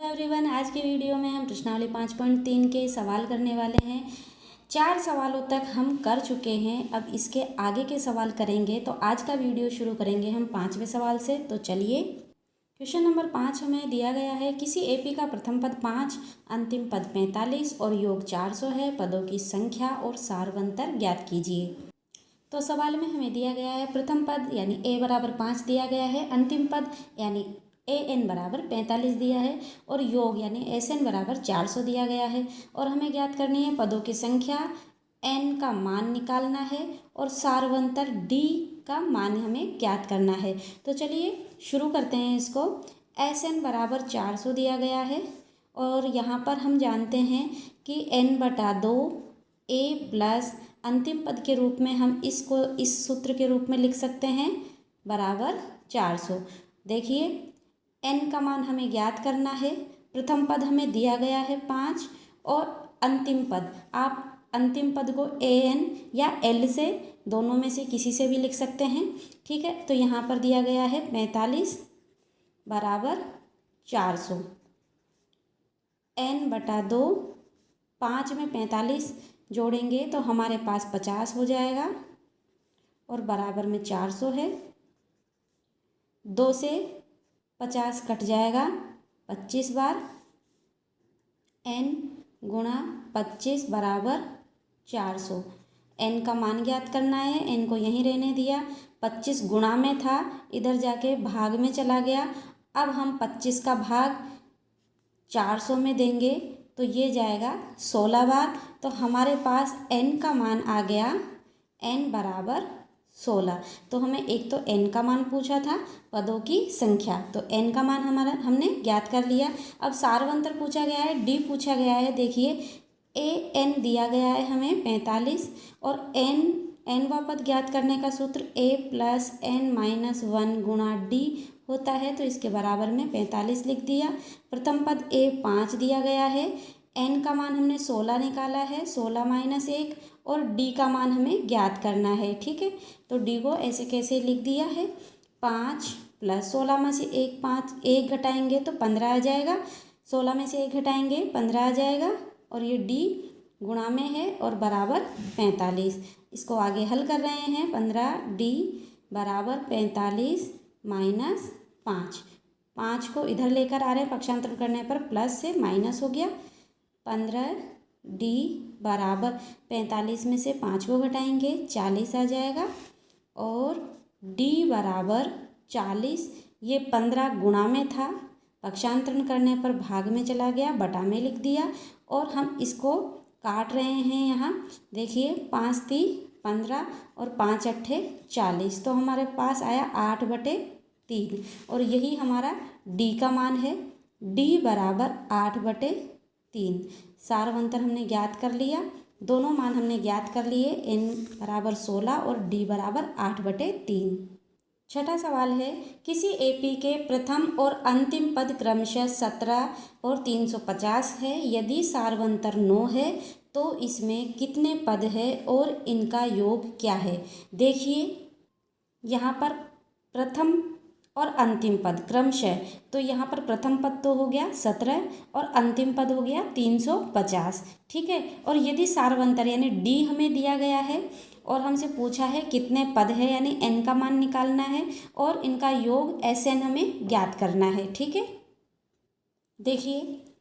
Everyone, आज के video में हम प्रश्नावली 5.3 के सवाल करने वाले हैं। 4 सवालों तक हम कर चुके हैं। अब इसके आगे के सवाल करेंगे। तो आज का वीडियो शुरू करेंगे हम 5वें सवाल से। तो चलिए, क्वेश्चन नंबर 5 हमें दिया गया है। किसी एपी का प्रथम पद 5, अंतिम पद 45 और योग 400 है। पदों की संख्या और सारवंतर ज्ञात कीजिए। तो सवाल में हमें दिया गया है प्रथम पद यानी a बराबर 5 दिया गया है, अंतिम पद यानी an बराबर 45 दिया है और योग यानी sn बराबर 400 दिया गया है। और हमें ज्ञात करनी है पदों की संख्या, n का मान निकालना है और सारवंतर d का मान हमें ज्ञात करना है। तो चलिए शुरू करते हैं इसको। sn बराबर 400 दिया गया है और यहाँ पर हम जानते हैं कि n/2 a प्लस अंतिम पद के रूप में हम इसको इस सूत्र के रूप में लिख सकते हैं बराबर 400। देखिए, n का मान हमें ज्ञात करना है। प्रथम पद हमें दिया गया है 5 और अंतिम पद, आप अंतिम पद को an या l से दोनों में से किसी से भी लिख सकते हैं। ठीक है, तो यहाँ पर दिया गया है 45 बराबर 400। n/2, 5 में 45 जोड़ेंगे तो हमारे पास 50 हो जाएगा और बराबर में 400 है। 2 से 50 कट जाएगा 25 बार। n गुणा 25 बराबर 400। n का मान ज्ञात करना है। n को यहीं रहने दिया, 25 गुणा में था, इधर जाके भाग में चला गया। अब हम 25 का भाग 400 में देंगे तो ये जाएगा 16 बार। तो हमारे पास n का मान आ गया n बराबर 16। तो हमें एक तो n का मान पूछा था, पदों की संख्या, तो n का मान हमारा हमने ज्ञात कर लिया। अब सारवंतर पूछा गया है, d पूछा गया है। देखिए, an दिया गया है हमें 45 और nवा पद ज्ञात करने का सूत्र a प्लस n-1 गुणा d होता है। तो इसके बराबर में 45 लिख दिया। प्रथम पद a 5 दिया गया है, n का मान हमने 16 निकाला है, 16 - 1 और d का मान हमें ज्ञात करना है। ठीक है, तो d को ऐसे कैसे लिख दिया है, 5 प्लस 16 में से 1 5 1 घटाएंगे तो 15 आ जाएगा, 16 में से 1 घटाएंगे 15 आ जाएगा और ये d गुणा में है और बराबर 45। इसको आगे हल कर रहे हैं। 15d बराबर 45 माइनस 5 को इधर लेकर आ रहे हैं, पक्षांतर करने पर प्लस से माइनस हो गया। 15d बराबर 45 में से 5 को घटाएंगे 40 आ जाएगा और d बराबर 40। ये 15 गुणा में था, पक्षांतरण करने पर भाग में चला गया, बटा में लिख दिया और हम इसको काट रहे हैं। यहाँ देखिए, 5 × 3 = 15 और 5 × 8 = 40। तो हमारे पास आया 8/3 और यही हमारा d का मान है। d बराबर 8/3। सारवंतर हमने ज्ञात कर लिया, दोनों मान हमने ज्ञात कर लिए, n बराबर 16 और d बराबर 8/3। छठा सवाल है, किसी एपी के प्रथम और अंतिम पद क्रमशः 17 और 350 है। यदि सारवंतर 9 है तो इसमें कितने पद है और इनका योग क्या है। देखिए, यहाँ पर प्रथम और अंतिम पद क्रमशः, तो यहाँ पर प्रथम पद तो हो गया 17 और अंतिम पद हो गया 350। ठीक है, और यदि सारवंतर यानी d हमें दिया गया है और हमसे पूछा है कितने पद है यानी n का मान निकालना है और इनका योग sn हमें ज्ञात करना है। ठीक है, देखिए,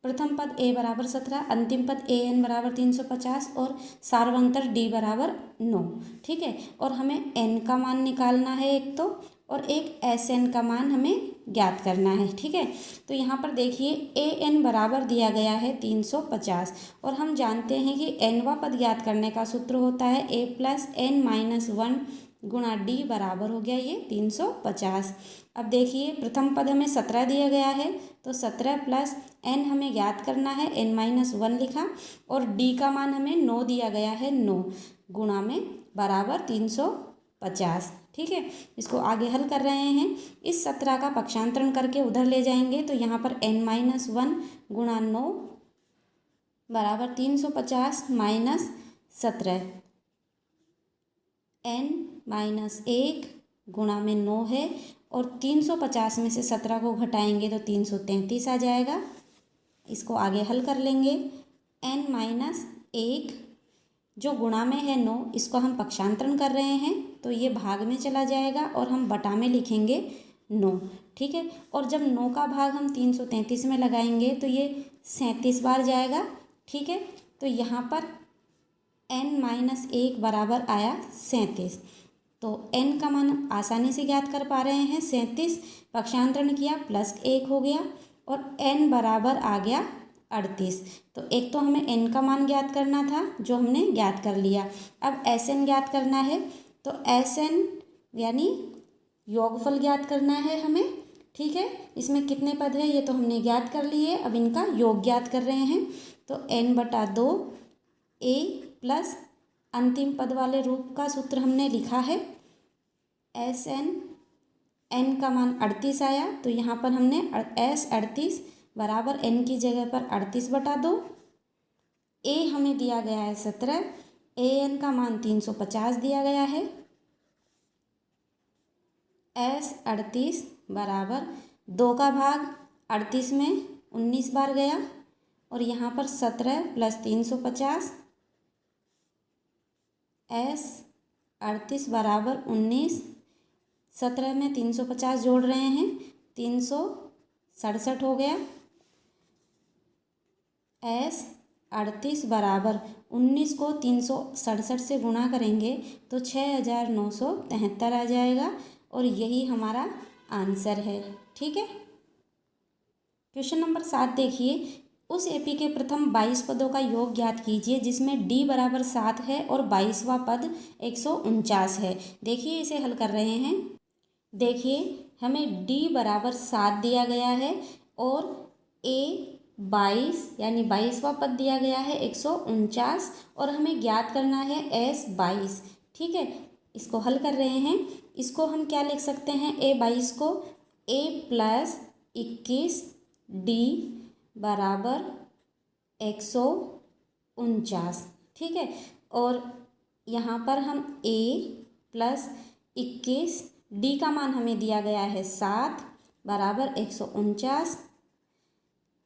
प्रथम पद a बराबर 17, अंतिम पद an बराबर 350 और सारवंतर d बराबर 9। ठीक है, और हमें n का मान निकालना है एक तो, और एक sn का मान हमें ज्ञात करना है। ठीक है, तो यहाँ पर देखिए an बराबर दिया गया है 350 और हम जानते हैं कि nवा पद ज्ञात करने का सूत्र होता है a प्लस n-1 गुणा d बराबर हो गया ये 350। अब देखिए, प्रथम पद हमें 17 दिया गया है तो 17 प्लस n हमें ज्ञात करना है, n-1 लिखा और d का मान हमें 9 दिया गया है, 9 गुणा में बराबर 350। ठीक है, इसको आगे हल कर रहे हैं। इस 17 का पक्षांतरण करके उधर ले जाएंगे तो यहाँ पर n-1 गुणा 9 बराबर 350 माइनस 17, n-1 गुणा में 9 है और 350 में से 17 को घटाएंगे तो 333 आ जाएगा इसको आगे हल कर लेंगे। n-1 जो गुणा में है 9, इसको हम पक्षांतरण कर रहे हैं तो ये भाग में चला जाएगा और हम बटा में लिखेंगे 9। ठीक है, और जब 9 का भाग हम 333 में लगाएंगे तो ये 37 बार जाएगा। ठीक है, तो यहाँ पर n-1 बराबर आया 37। तो n का मान आसानी से ज्ञात कर पा रहे हैं, 37 पक्षांतरण किया +1 हो गया और n बराबर आ गया 38। तो एक तो हमें n का मान ज्ञात करना था जो हमने ज्ञात कर लिया। अब Sn ज्ञात करना है, तो Sn यानी योगफल ज्ञात करना है हमें। ठीक है, इसमें कितने पद है ये तो हमने ज्ञात कर लिए, अब इनका योग ज्ञात कर रहे हैं। तो n/2 a प्लस अंतिम पद वाले रूप का सूत्र हमने लिखा है Sn, n का मान 38 आया तो यहाँ पर हमने S38 बराबर n की जगह पर 38/2। a हमें दिया गया है 17, an का मान 350 दिया गया है। S38 बराबर 2 का भाग 38 में 19 बार गया और यहाँ पर 17 + 350, S38 बराबर 19, 17 में 350 जोड़ रहे हैं 367 हो गया। S38 बराबर 19 को 367 से गुणा करेंगे तो 6973 आ जाएगा और यही हमारा आंसर है। ठीक है, क्वेश्चन नंबर 7 देखिए, उस एपी के प्रथम 22 पदों का योग ज्ञात कीजिए जिसमें d बराबर 7 है और 22वां पद 149 है। देखिए इसे हल कर रहे हैं। देखिए हमें d बराबर 7 दिया गया है और a 22 यानी 22वां पद दिया गया है 149 और हमें ज्ञात करना है S22। ठीक है, इसको हल कर रहे हैं। इसको हम क्या लिख सकते हैं, a22 को a + 21 d बराबर 149। ठीक है, और यहाँ पर हम a + 21 d का मान हमें दिया गया है 7 बराबर 149।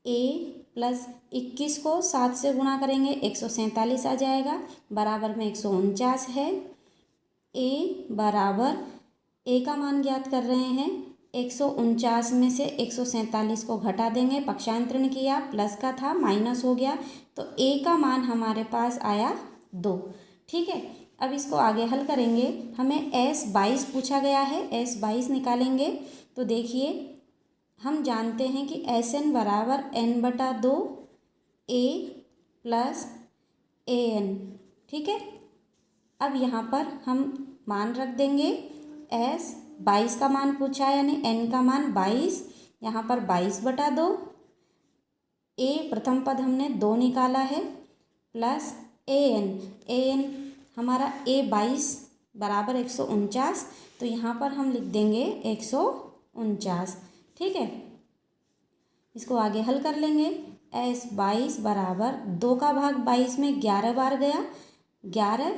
a + 21 को 7 से गुणा करेंगे 147 आ जाएगा, बराबर में 149 है। a बराबर a का मान ज्ञात कर रहे हैं, 149 में से 147 को घटा देंगे, पक्षांतरण किया, प्लस का था माइनस हो गया तो a का मान हमारे पास आया 2। ठीक है, अब इसको आगे हल करेंगे। हमें S22 पूछा गया है, S22 निकालेंगे तो देखिए हम जानते हैं कि Sn बराबर n/2 a + an। ठीक है, अब यहाँ पर हम मान रख देंगे। S22 का मान पूछा है यानी n का मान 22, यहाँ पर 22/2, a प्रथम पद हमने 2 निकाला है प्लस an हमारा a22 बराबर 149 तो यहाँ पर हम लिख देंगे 149। ठीक है, इसको आगे हल कर लेंगे। S22 बराबर 2 का भाग 22 में 11 बार गया, 11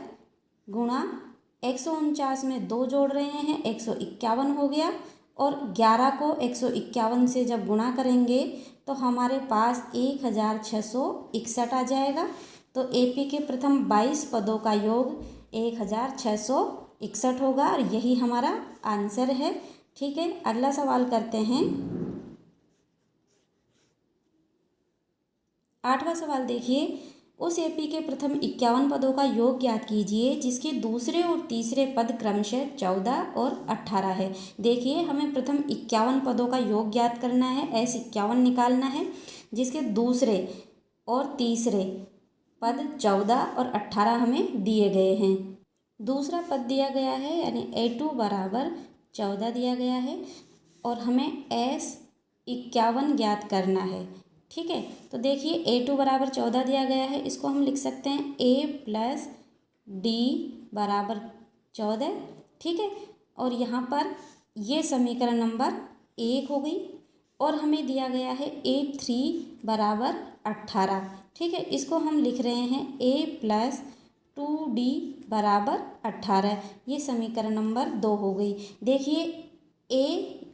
गुणा 149 में 2 जोड़ रहे हैं 151 हो गया और 11 को 151 से जब गुणा करेंगे तो हमारे पास 1661 आ जाएगा। तो एपी के प्रथम 22 पदों का योग 1661 होगा और यही हमारा आंसर है। ठीक है, अगला सवाल करते हैं। 8वां सवाल देखिए, उस एपी के प्रथम 51 पदों का योग ज्ञात कीजिए जिसके दूसरे और तीसरे पद क्रमशः 14 और 18 है। देखिए हमें प्रथम 51 पदों का योग ज्ञात करना है, S51 निकालना है जिसके दूसरे और तीसरे पद 14 और 18 हमें दिए गए हैं। दूसरा पद दिया गया है यानी A2 बराबर 14 दिया गया है और हमें S51 ज्ञात करना है। ठीक है, तो देखिए A2 बराबर 14 दिया गया है, इसको हम लिख सकते हैं a + d बराबर 14। ठीक है, और यहाँ पर ये समीकरण नंबर 1 हो गई और हमें दिया गया है A3 बराबर 18। ठीक है, इसको हम लिख रहे हैं a + 2d बराबर 18। ये समीकरण नंबर 2 हो गई। देखिए a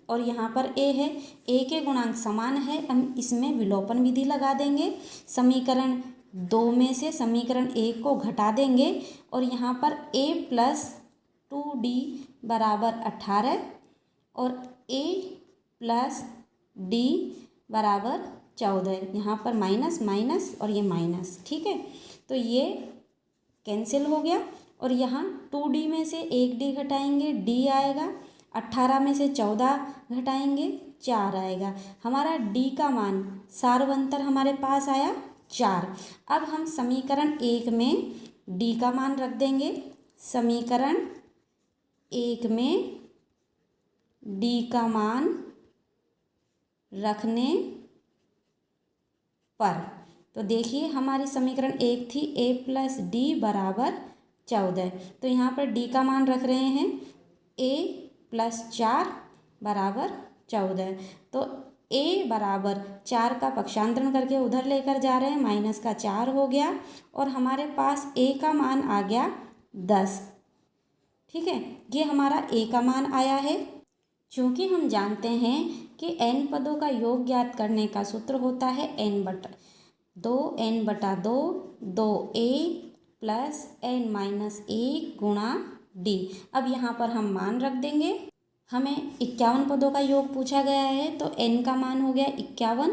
और यहाँ पर a है। a के गुणांक समान है, हम इसमें विलोपन विधि लगा देंगे। समीकरण 2 में से समीकरण 1 को घटा देंगे और यहाँ पर a प्लस 2d बराबर 18 और a प्लस d बराबर 14। यहाँ पर माइनस माइनस और ये माइनस, ठीक है। तो ये कैंसिल हो गया और यहाँ 2d में से 1d घटाएंगे, d आएगा। 18 में से 14 घटाएंगे, 4 आएगा। हमारा d का मान सार्वंतर हमारे पास आया 4। अब हम समीकरण 1 में d का मान रख देंगे। समीकरण 1 में d का मान रखने पर, तो देखिए हमारी समीकरण 1 थी a प्लस d बराबर 14। तो यहाँ पर d का मान रख रहे हैं a प्लस 4 बराबर 14। तो a बराबर 4 का पक्षांतरण करके उधर लेकर जा रहे हैं, माइनस का 4 हो गया और हमारे पास a का मान आ गया 10। ठीक है, ये हमारा a का मान आया है। चूँकि हम जानते हैं कि n पदों का योग ज्ञात करने का सूत्र होता है n/2 2a plus n minus 1 गुणा d। अब यहाँ पर हम मान रख देंगे। हमें 51 पदों का योग पूछा गया है, तो n का मान हो गया 51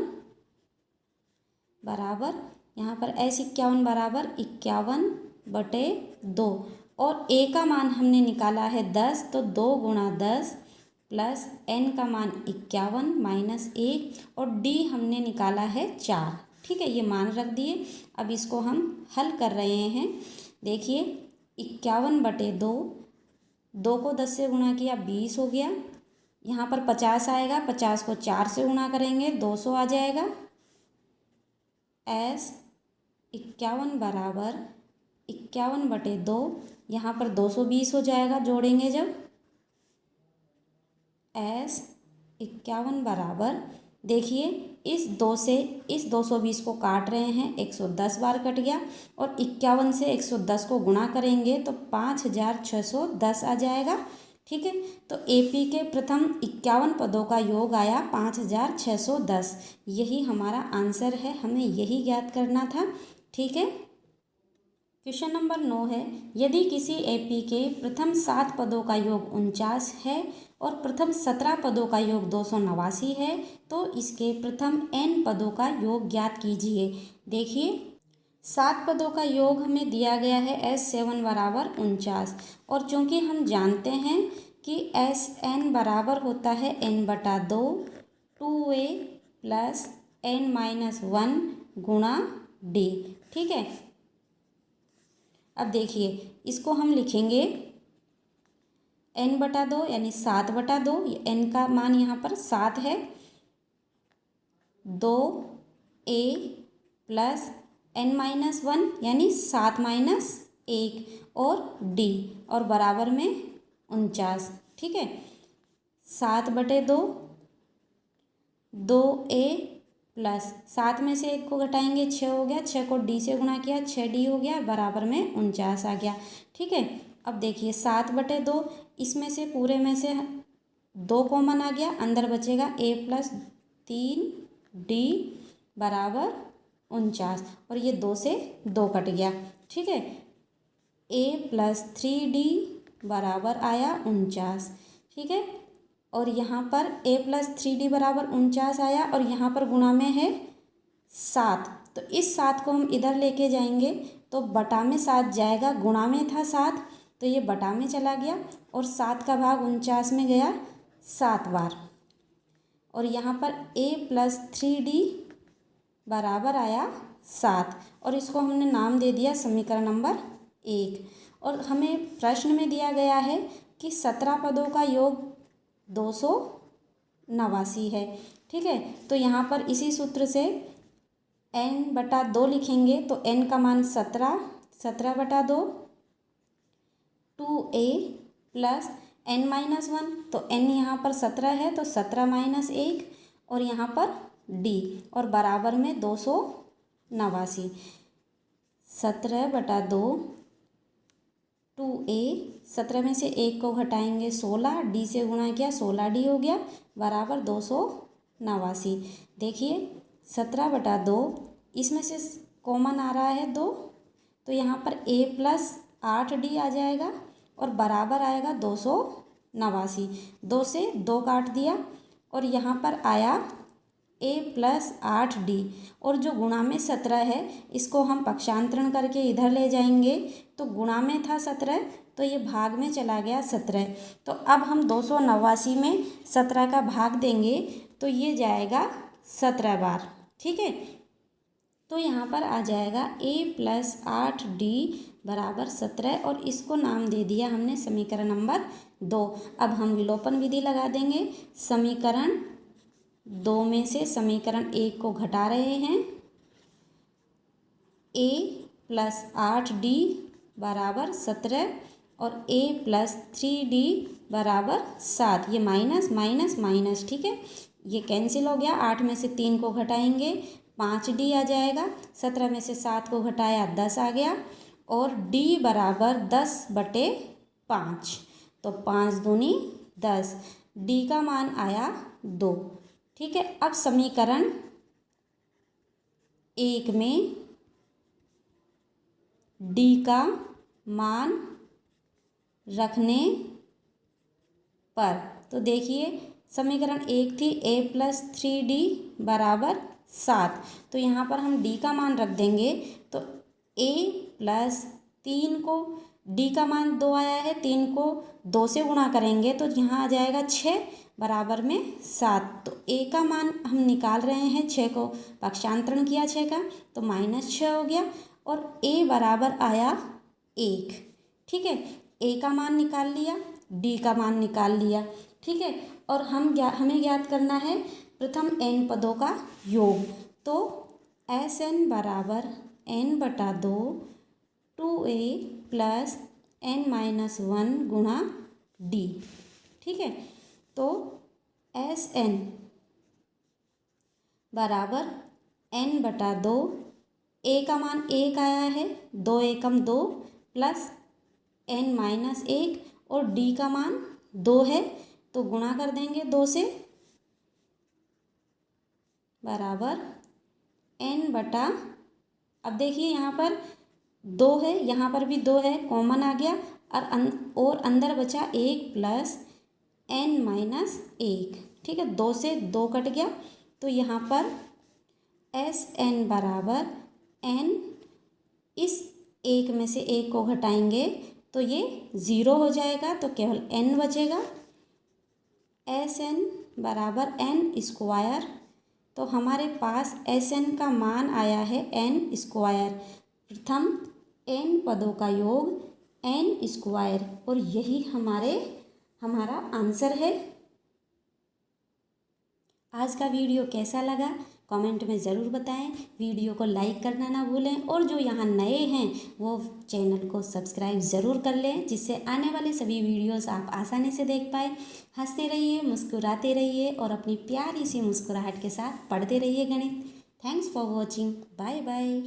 बराबर, यहाँ पर S51 बराबर 51/2 और a का मान हमने निकाला है 10, तो 2 गुणा 10 प्लस n का मान 51 माइनस 1 और d हमने निकाला है 4। ठीक है, ये मान रख दिए। अब इसको हम हल कर रहे हैं। देखिए 51/2, 2 को 10 से गुणा किया 20 हो गया। यहाँ पर 50 आएगा, 50 को 4 से गुणा करेंगे 200 आ जाएगा। S51 बराबर 51/2, यहाँ पर 220 हो जाएगा जोड़ेंगे जब। S51 बराबर, देखिए इस 2 से इस 220 को काट रहे हैं, 110 बार कट गया और 51 से 110 को गुणा करेंगे तो 5610 आ जाएगा। ठीक है, तो AP के प्रथम 51 पदों का योग आया 5610। यही हमारा आंसर है, हमें यही ज्ञात करना था। ठीक है, क्वेश्चन नंबर 9 है, यदि किसी AP के प्रथम 7 पदों का योग 49 है और प्रथम 17 पदों का योग 289 है, तो इसके प्रथम n पदों का योग ज्ञात कीजिए। देखिए 7 पदों का योग हमें दिया गया है S7 बराबर 49 और चूँकि हम जानते हैं कि Sn बराबर होता है n/2 2a plus n minus 1 गुणा d। ठीक है, अब देखिए इसको हम लिखेंगे n/2 यानी 7/2, n का मान यहाँ पर 7 है। 2a प्लस n माइनस 1 यानी 7 माइनस 1 और d और बराबर में 49। ठीक है, 7/2 2a प्लस 7 में से 1 को घटाएंगे 6 हो गया, 6 को d से गुणा किया 6d हो गया, बराबर में 49 आ गया। ठीक है, अब देखिए 7/2, इसमें से पूरे में से 2 कॉमन आ गया, अंदर बचेगा a प्लस 3d बराबर 49 और ये 2 से 2 कट गया। ठीक है, a प्लस 3d बराबर आया 49। ठीक है, और यहाँ पर a प्लस 3d बराबर 49 आया और यहाँ पर गुणा में है 7, तो इस 7 को हम इधर लेके जाएंगे तो बटा में 7 जाएगा, गुणा में था 7 तो ये बटा में चला गया और 7 का भाग 49 में गया 7 बार और यहाँ पर a प्लस 3d बराबर आया 7 और इसको हमने नाम दे दिया समीकरण नंबर 1। और हमें प्रश्न में दिया गया है कि 17 पदों का योग 289 है। ठीक है, तो यहाँ पर इसी सूत्र से n/2 लिखेंगे तो n का मान 17/2 2a प्लस n माइनस 1, तो n यहाँ पर 17 है तो 17 माइनस 1 और यहाँ पर d और बराबर में 289। 17/2 2a, 17 में से 1 को घटाएंगे 16, d से गुणा किया 16d हो गया बराबर 289। देखिए 17/2, इसमें से कॉमन आ रहा है 2, तो यहाँ पर a प्लस 8d आ जाएगा और बराबर आएगा 289। 2 से 2 काट दिया और यहाँ पर आया a प्लस 8d, और जो गुणा में 17 है इसको हम पक्षांतरण करके इधर ले जाएंगे, तो गुणा में था 17 तो ये भाग में चला गया 17। तो अब हम 289 में 17 का भाग देंगे तो ये जाएगा 17 बार। ठीक है, तो यहाँ पर आ जाएगा a प्लस 8d बराबर 17 और इसको नाम दे दिया हमने समीकरण नंबर 2। अब हम विलोपन विधि लगा देंगे। समीकरण 2 में से समीकरण 1 को घटा रहे हैं। a प्लस 8d बराबर 17 और a प्लस 3d बराबर 7। ये माइनस माइनस माइनस, ठीक है, ये कैंसिल हो गया। 8 में से 3 को घटाएंगे 5d आ जाएगा। 17 में से 7 को घटाया 10 आ गया और d बराबर 10/5, तो 5 दूनी 10, d का मान आया 2। ठीक है, अब समीकरण 1 में d का मान रखने पर, तो देखिए समीकरण 1 थी a प्लस 3d बराबर 7, तो यहाँ पर हम d का मान रख देंगे तो a प्लस 3 को, d का मान 2 आया है, 3 को 2 से गुणा करेंगे तो यहाँ आ जाएगा 6 बराबर में 7। तो a का मान हम निकाल रहे हैं, 6 को पक्षांतरण किया 6 का तो -6 हो गया और a बराबर आया 1। ठीक है, a का मान निकाल लिया, d का मान निकाल लिया। ठीक है, और हमें ज्ञात करना है प्रथम n पदों का योग, तो Sn बराबर n/2 2a प्लस n-1 गुणा d। ठीक है, तो Sn बराबर n/2, a का मान 1 आया है, 2 एकम 2 प्लस n-1 और d का मान 2 है तो गुणा कर देंगे 2 से, बराबर n/, अब देखिए यहाँ पर 2 है, यहाँ पर भी 2 है, कॉमन आ गया और अंदर बचा 1 प्लस n-1। ठीक है, 2 से 2 कट गया तो यहाँ पर Sn बराबर n, इस 1 में से 1 को घटाएंगे तो ये 0 हो जाएगा तो केवल n बचेगा। Sn बराबर n², तो हमारे पास Sn का मान आया है n²। प्रथम n पदों का योग n², और यही हमारा आंसर है। आज का वीडियो कैसा लगा कमेंट में ज़रूर बताएं। वीडियो को लाइक करना ना भूलें और जो यहाँ नए हैं वो चैनल को सब्सक्राइब ज़रूर कर लें, जिससे आने वाले सभी वीडियोस आप आसानी से देख पाएँ। हंसते रहिए, मुस्कुराते रहिए और अपनी प्यारी सी मुस्कुराहट के साथ पढ़ते रहिए गणित। Thanks for watching, bye bye.